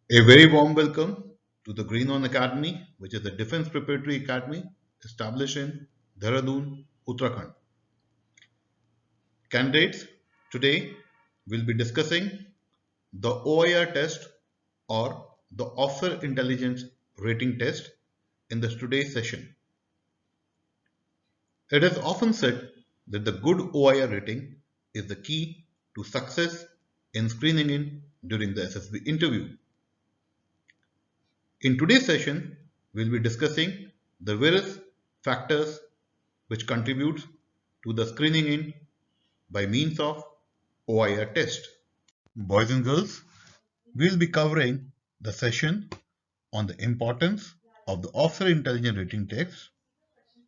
A very warm welcome to the Green On Academy, which is a defense preparatory academy established in Dehradun, Uttarakhand. Candidates, today we'll be discussing the OIR test or the Officer Intelligence Rating Test in this today's session. It is often said that the good OIR rating is the key to success in screening in during the SSB interview. In today's session, we'll be discussing the various factors which contribute to the screening in by means of OIR test. Boys and girls, we'll be covering the session on the importance of the Officer Intelligence Rating Test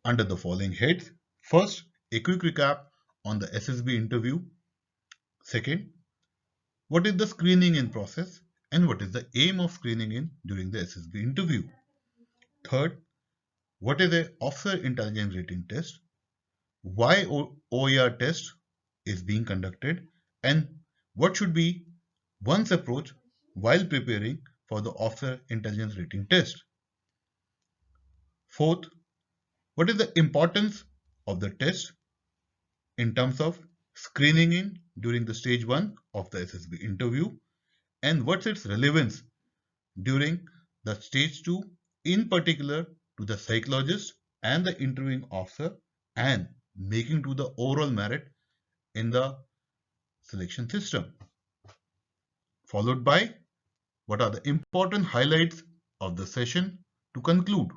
under the following heads. First, a quick recap on the SSB interview. Second, what is the screening in process and what is the aim of screening in during the SSB interview. Third, what is a Officer Intelligence Rating Test? Why OER test is being conducted and what should be one's approach while preparing for the Officer Intelligence Rating Test. Fourth, what is the importance of the test in terms of screening in during the stage 1 of the SSB interview and what's its relevance during the stage 2, in particular to the psychologist and the interviewing officer and making to the overall merit in the selection system. Followed by what are the important highlights of the session to conclude.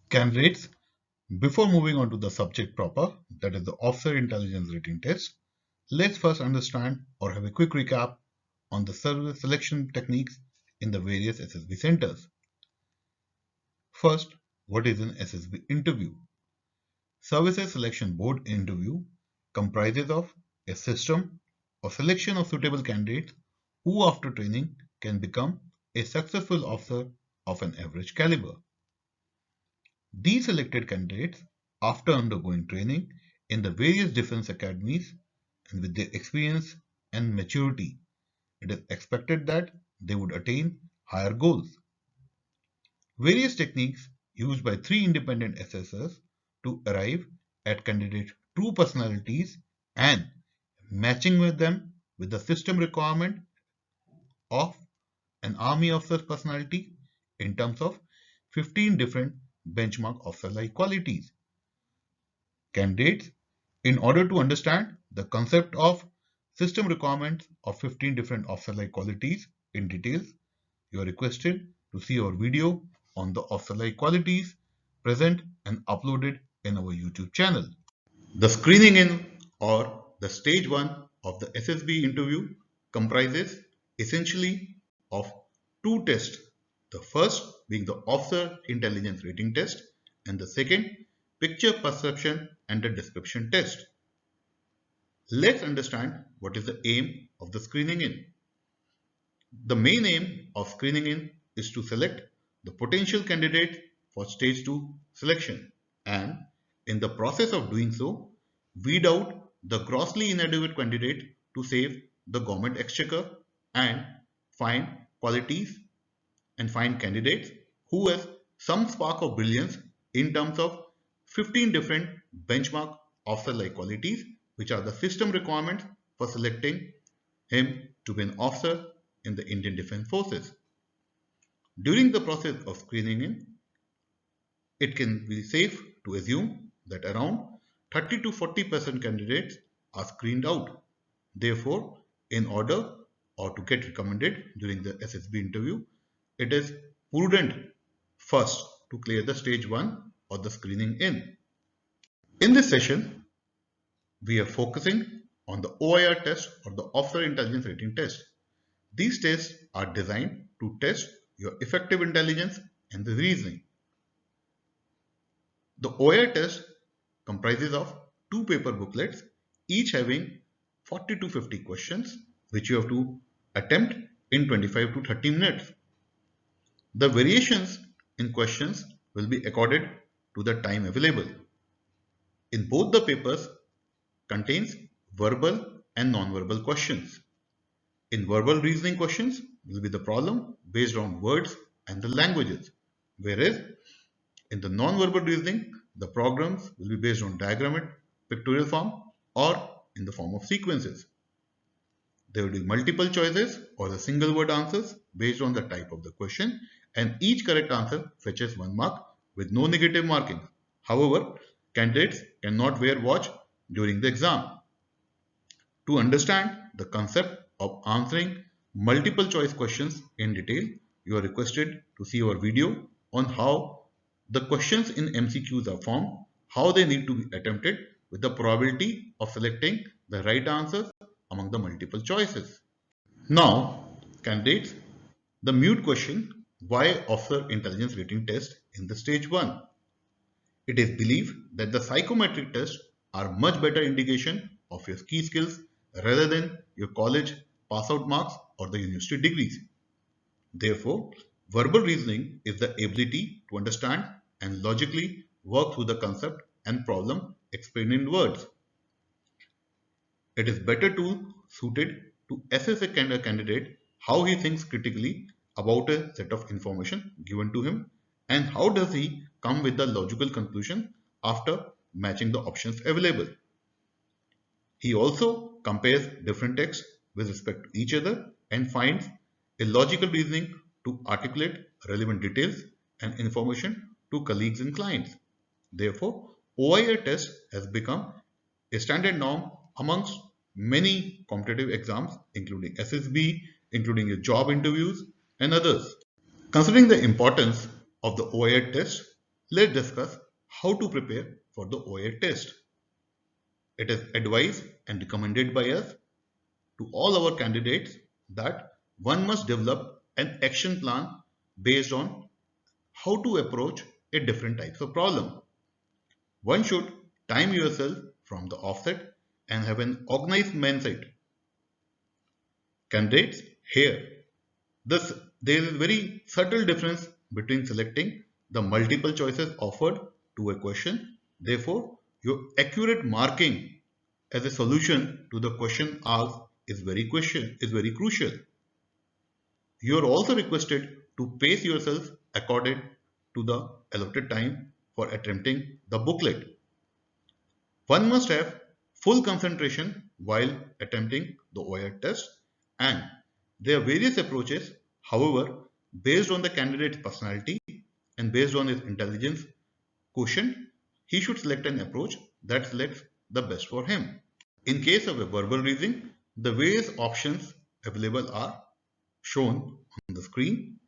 Candidates, before moving on to the subject proper, that is the Officer Intelligence Rating Test, let's first understand or have a quick recap on the service selection techniques in the various SSB centers. First, what is an SSB interview? Services Selection Board interview comprises of a system or selection of suitable candidates who after training can become a successful officer of an average caliber. These selected candidates, after undergoing training in the various defense academies and with their experience and maturity, it is expected that they would attain higher goals. Various techniques used by 3 independent assessors to arrive at candidates' true personalities and matching with them with the system requirement of an army officer's personality in terms of 15 different benchmark officer-like qualities. Candidates, in order to understand the concept of system requirements of 15 different officer-like qualities in details, you are requested to see our video on the officer-like qualities present and uploaded in our YouTube channel. The screening in or the stage 1 of the SSB interview comprises essentially of 2 tests. The first being the Officer Intelligence Rating Test and the second Picture Perception and the Description Test. Let's understand what is the aim of the screening in. The main aim of screening in is to select the potential candidate for stage 2 selection and in the process of doing so, weed out the grossly inadequate candidate to save the government exchequer and find qualities and find candidates who has some spark of brilliance in terms of 15 different benchmark officer-like qualities which are the system requirements for selecting him to be an officer in the Indian Defence Forces. During the process of screening in, it can be safe to assume that around 30 to 40% candidates are screened out. Therefore, in order or to get recommended during the SSB interview, it is prudent first to clear the stage 1 or the screening in. In this session, we are focusing on the OIR test or the Officer Intelligence Rating Test. These tests are designed to test your effective intelligence and the reasoning. The OIR test comprises of 2 paper booklets, each having 40 to 50 questions, which you have to attempt in 25 to 30 minutes. The variations in questions will be accorded to the time available. In both the papers contains verbal and non-verbal questions. In verbal reasoning questions will be the problem based on words and the languages. Whereas in the non-verbal reasoning, the programs will be based on diagrammatic, pictorial form, or in the form of sequences. There will be multiple choices or the single word answers based on the type of the question, and each correct answer fetches 1 mark with no negative marking. However, candidates cannot wear watch during the exam. To understand the concept of answering multiple choice questions in detail, you are requested to see our video on how the questions in MCQs are formed, how they need to be attempted with the probability of selecting the right answers among the multiple choices. Now, candidates, the mute question, why offer intelligence rating test in the stage 1? It is believed that the psychometric tests are much better indication of your key skills rather than your college pass out marks or the university degrees. Therefore, verbal reasoning is the ability to understand and logically work through the concept and problem explained in words. It is better tool suited to assess a candidate how he thinks critically about a set of information given to him and how does he come with the logical conclusion after matching the options available. He also compares different texts with respect to each other and finds a logical reasoning to articulate relevant details and information to colleagues and clients. Therefore, OIR test has become a standard norm amongst many competitive exams, including SSB, including your job interviews, and others. Considering the importance of the OIR test, let's discuss how to prepare for the OIR test. It is advised and recommended by us to all our candidates that one must develop an action plan based on how to approach a different types of problem. One should time yourself from the offset and have an organized mindset. Candidates, here, there is a very subtle difference between selecting the multiple choices offered to a question. Therefore, your accurate marking as a solution to the question asked is very crucial. You are also requested to pace yourself according to the allotted time for attempting the booklet. One must have full concentration while attempting the OIR test, and there are various approaches. However, based on the candidate's personality and based on his intelligence quotient, he should select an approach that selects the best for him. In case of a verbal reasoning, the various options available are shown on the screen,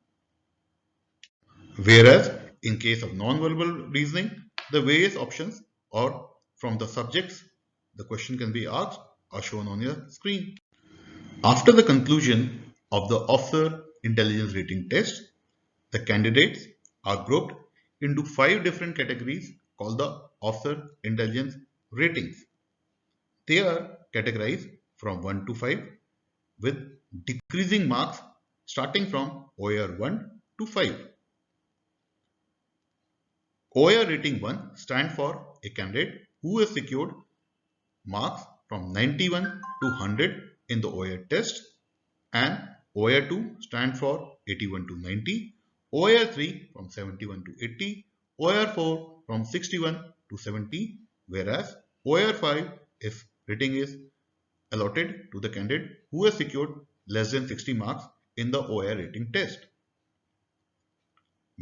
whereas in case of non-verbal reasoning, the various options or from the subjects the question can be asked are shown on your screen. After the conclusion of the officer intelligence rating test, the candidates are grouped into 5 different categories called the officer intelligence ratings. They are categorized from 1 to 5 with decreasing marks starting from OIR 1 to 5. OIR rating 1 stands for a candidate who has secured marks from 91 to 100 in the OIR test, and OIR 2 stands for 81 to 90, OIR 3 from 71 to 80, OIR 4 from 61 to 70, whereas OIR 5 if rating is allotted to the candidate who has secured less than 60 marks in the OIR rating test.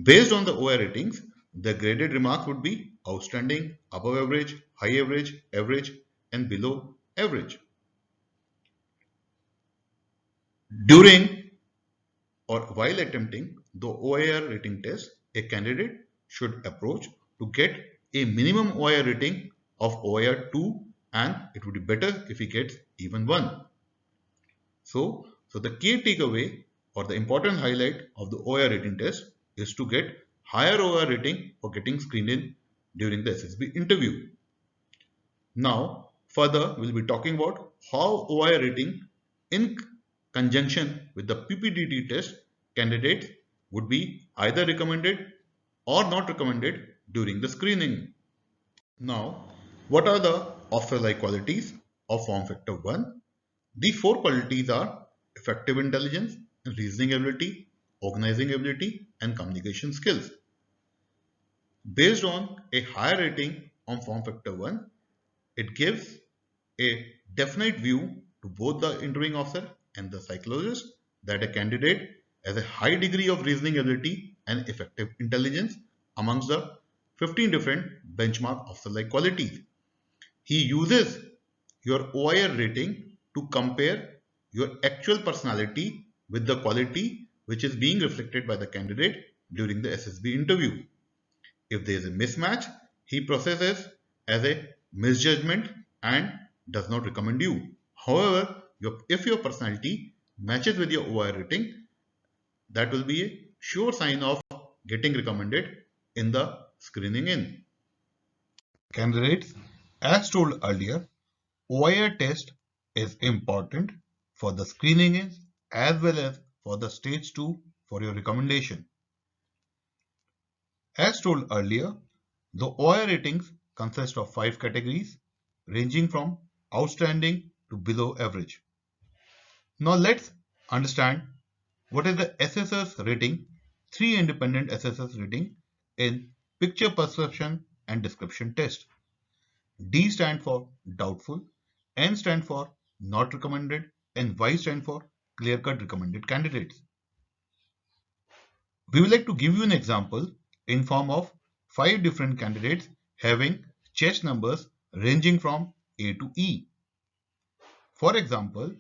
Based on the OIR ratings, the graded remarks would be outstanding, above average, high average, average, and below average. During or while attempting the OIR rating test, a candidate should approach to get a minimum OIR rating of OIR 2, and it would be better if he gets even 1. So the key takeaway or the important highlight of the OIR rating test is to get higher OIR rating for getting screened in during the SSB interview. Now, further, we'll be talking about how OIR rating in conjunction with the PPDT test candidates would be either recommended or not recommended during the screening. Now, what are the officer-like qualities of form factor 1? These 4 qualities are effective intelligence, reasoning ability, organizing ability, and communication skills. Based on a higher rating on form factor 1, it gives a definite view to both the interviewing officer and the psychologist that a candidate has a high degree of reasoning ability and effective intelligence amongst the 15 different benchmark officer-like qualities. He uses your OIR rating to compare your actual personality with the quality which is being reflected by the candidate during the SSB interview. If there is a mismatch, he processes as a misjudgment and does not recommend you. However, if your personality matches with your OIR rating, that will be a sure sign of getting recommended in the screening in. Candidates, as told earlier, OIR test is important for the screening in as well as for the stage 2 for your recommendation. As told earlier, the OIR ratings consist of 5 categories ranging from outstanding to below average. Now let's understand what is the SSS rating, 3 independent SSS rating in picture perception and description test. D stand for doubtful, N stand for not recommended, and Y stand for clear-cut recommended candidates. We would like to give you an example in form of 5 different candidates having chest numbers ranging from A to E. For example,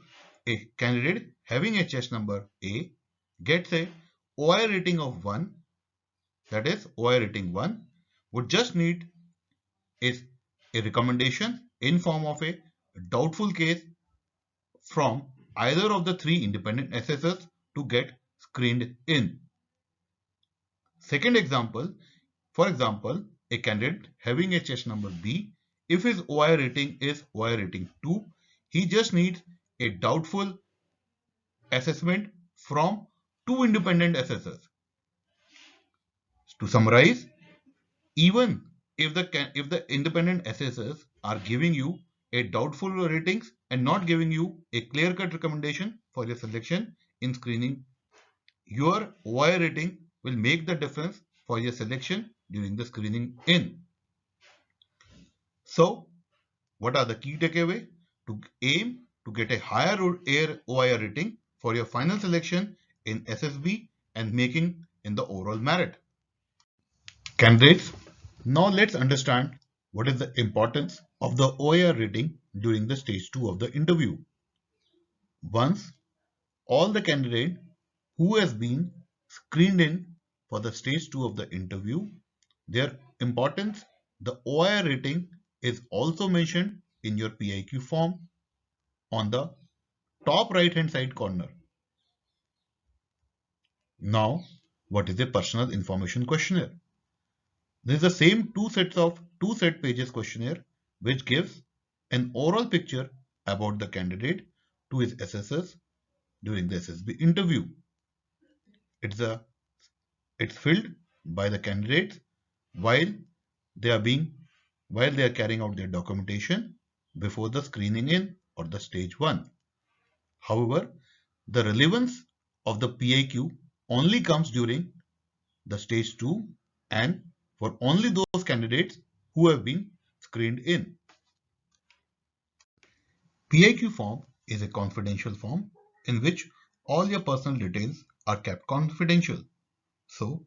a candidate having a chest number A gets a OI rating of 1, that is OI rating 1, would just need is a recommendation in form of a doubtful case from either of the 3 independent assessors to get screened in. Second example, for example, a candidate having a chest number B, if his OI rating is OI rating 2, he just needs a doubtful assessment from 2 independent assessors. To summarize, even if the independent assessors are giving you a doubtful ratings and not giving you a clear-cut recommendation for your selection in screening, your OI rating will make the difference for your selection during the screening in. So, what are the key takeaway? To aim to get a higher OIR rating for your final selection in SSB and making in the overall merit. Candidates, now let's understand what is the importance of the OIR rating during the stage 2 of the interview. Once all the candidate who has been screened in for the stage 2 of the interview, their importance, the OIR rating is also mentioned in your PIQ form on the top right hand side corner. Now, what is a personal information questionnaire? This is the same two set pages questionnaire which gives an overall picture about the candidate to his assessors during the SSB interview. It's filled by the candidates while they are carrying out their documentation before the screening in or the stage 1. However, the relevance of the PIQ only comes during the stage 2 and for only those candidates who have been screened in. PIQ form is a confidential form in which all your personal details are kept confidential. So,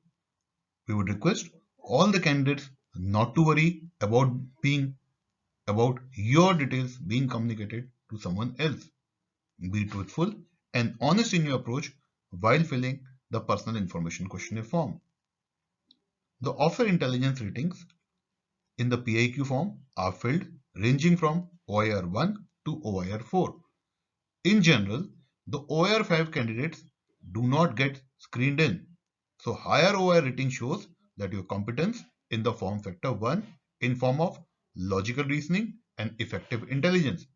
we would request all the candidates not to worry about your details being communicated to someone else. Be truthful and honest in your approach while filling the personal information questionnaire form. The offer intelligence ratings in the PIQ form are filled ranging from OIR 1 to OIR 4. In general, the OIR 5 candidates do not get screened in. So higher OIR rating shows that your competence in the form factor 1 in form of logical reasoning and effective intelligence.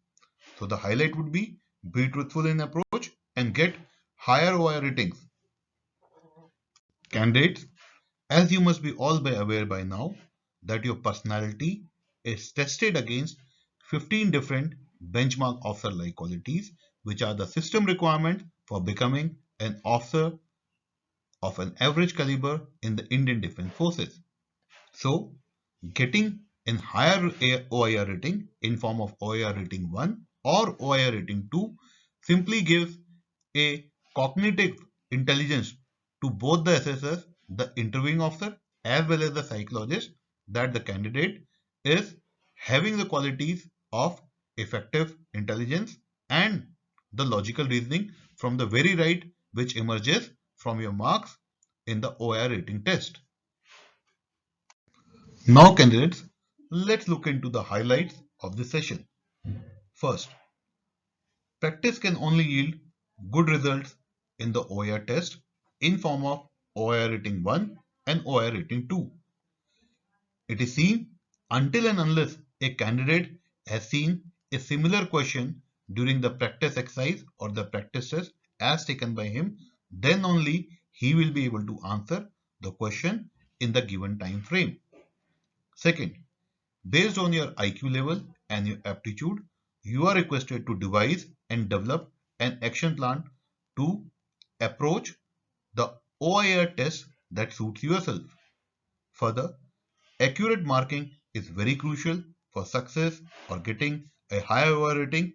So the highlight would be truthful in approach and get higher OIR ratings. Candidates, as you must be all aware by now that your personality is tested against 15 different benchmark officer-like qualities, which are the system requirement for becoming an officer of an average caliber in the Indian Defence Forces. So, getting a higher OIR rating in form of OIR rating 1 or OIR rating 2 simply gives a cognitive intelligence to both the assessors, the interviewing officer, as well as the psychologist that the candidate is having the qualities of effective intelligence and the logical reasoning from the very right which emerges from your marks in the OIR rating test. Now candidates, let's look into the highlights of this session. First, practice can only yield good results in the OIR test in form of OIR rating 1 and OIR rating 2. It is seen until and unless a candidate has seen a similar question during the practice exercise or the practice test as taken by him, then only he will be able to answer the question in the given time frame. Second, based on your IQ level and your aptitude, you are requested to devise and develop an action plan to approach the OIR test that suits yourself. Further, accurate marking is very crucial for success or getting a higher OIR rating.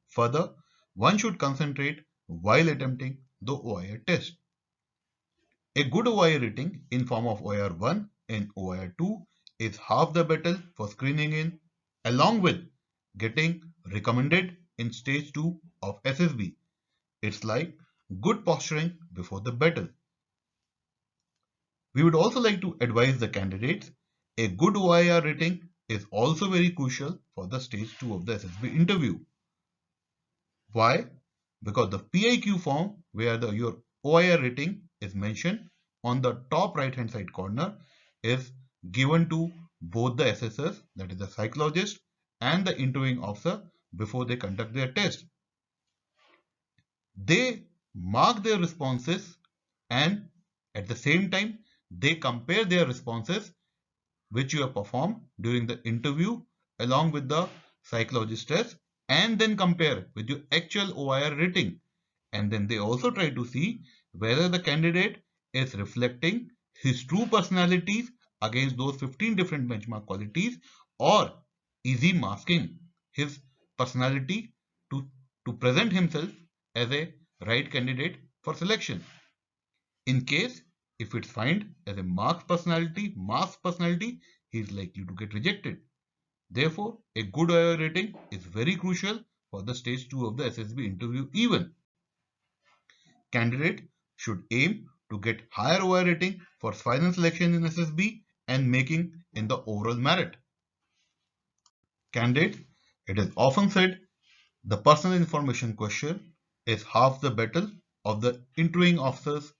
Further, one should concentrate while attempting the OIR test. A good OIR rating in form of OIR 1 and OIR 2 is half the battle for screening in, along with getting recommended in stage 2 of SSB. It's like good posturing before the battle. We would also like to advise the candidates a good OIR rating is also very crucial for the stage 2 of the SSB interview. Why? Because the PIQ form where your OIR rating is mentioned on the top right hand side corner is given to both the assessors, that is the psychologist and the interviewing officer, before they conduct their test. They mark their responses and at the same time they compare their responses which you have performed during the interview along with the psychologist test, and then compare with your actual OIR rating. And then they also try to see whether the candidate is reflecting his true personalities against those 15 different benchmark qualities, or is he masking his personality to present himself as a right candidate for selection. In case if it's found as a masked personality, he is likely to get rejected. Therefore, a good OIR rating is very crucial for the stage 2 of the SSB interview even. Candidate should aim to get higher OIR rating for final selection in SSB and making in the overall merit. Candidate, it is often said the personal information question is half the battle of the interviewing officer's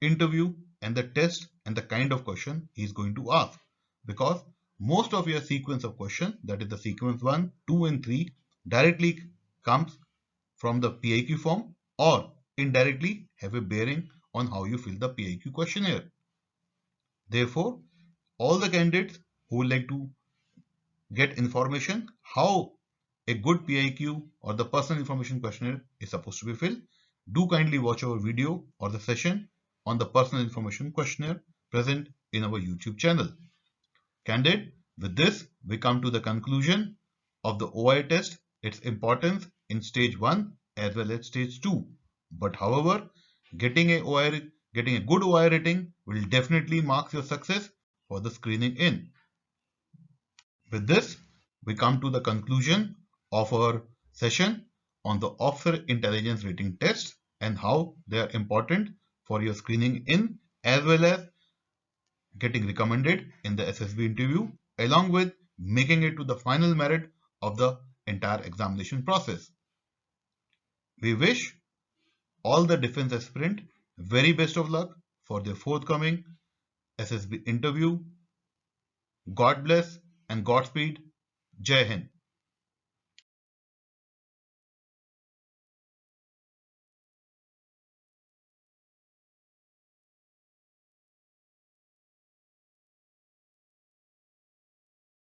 interview and the test and the kind of question he is going to ask, because most of your sequence of question, that is the sequence 1, 2 and 3, directly comes from the PIQ form or indirectly have a bearing on how you fill the PIQ questionnaire. Therefore, all the candidates who would like to get information how a good PIQ or the personal information questionnaire is supposed to be filled, do kindly watch our video or the session on the personal information questionnaire present in our YouTube channel. Candidate, with this we come to the conclusion of the OIR test, its importance in stage 1 as well as stage 2. But however, getting a good OIR rating will definitely mark your success for the screening in. With this, we come to the conclusion of our session on the officer intelligence rating tests and how they are important for your screening in as well as getting recommended in the SSB interview, along with making it to the final merit of the entire examination process. We wish all the defense aspirant very best of luck for their forthcoming SSB interview. God bless and Godspeed. Jai Hind.